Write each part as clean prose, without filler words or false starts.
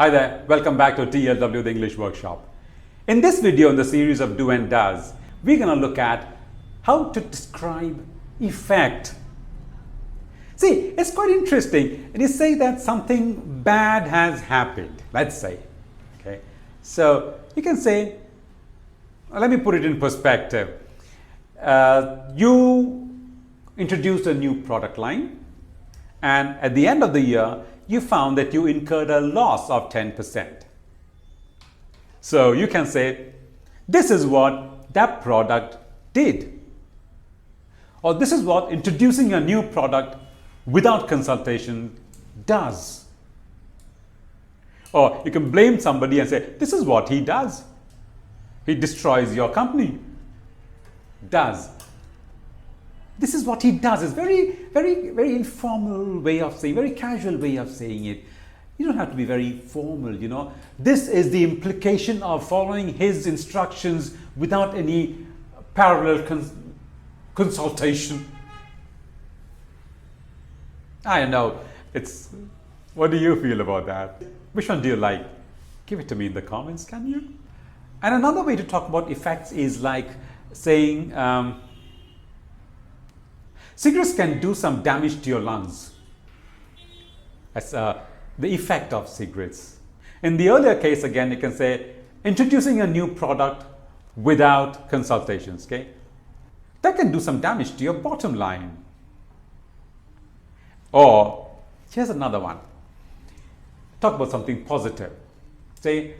Hi there, welcome back to TELW The English Workshop. In this video in the series of do and does, we're going to look at how to describe effect. See, it's quite interesting. And you say that something bad has happened, let's say. Okay, so you can say, let me put it in perspective. You introduced a new product line, and at the end of the year, you found that you incurred a loss of 10%. So you can say, this is what that product did. Or this is what introducing a new product without consultation does. Or you can blame somebody and say, this is what he does. He destroys your company. Does. This is what he does. It's very, very informal way of saying, very casual way of saying it. You don't have to be very formal, you know. This is the implication of following his instructions without any parallel consultation. I know. What do you feel about that? Which one do you like? Give it to me in the comments, can you? And another way to talk about effects is like saying, cigarettes can do some damage to your lungs. That's the effect of cigarettes. In the earlier case, again, you can say, introducing a new product without consultations, okay? That can do some damage to your bottom line. Or, here's another one. Talk about something positive. Say,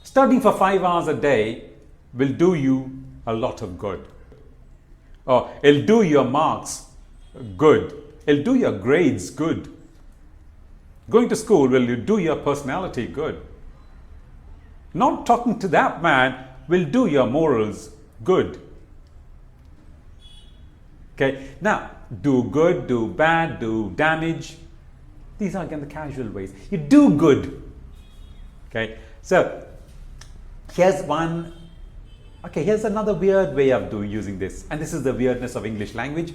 studying for 5 hours a day will do you a lot of good. Or it'll do your marks good. It'll do your grades good. Going to school will do your personality good. Not talking to that man will do your morals good. Okay, now do good, do bad, do damage. These are again the casual ways. You do good. Okay, so here's one. Okay, here's another weird way of using this, and this is the weirdness of English language.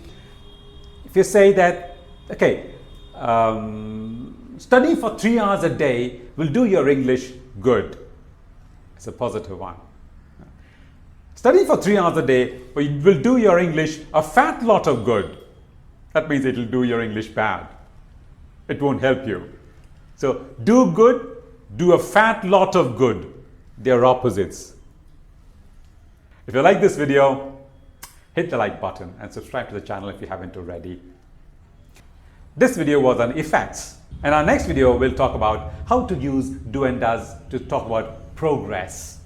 If you say that, okay, studying for 3 hours a day will do your English good. It's a positive one. Studying for 3 hours a day will do your English a fat lot of good. That means it will do your English bad. It won't help you. So do good, do a fat lot of good. They're opposites. If you like this video, hit the like button and subscribe to the channel if you haven't already. This video was on effects, and our next video will talk about how to use do and does to talk about progress.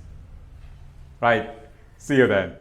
Right? See you then.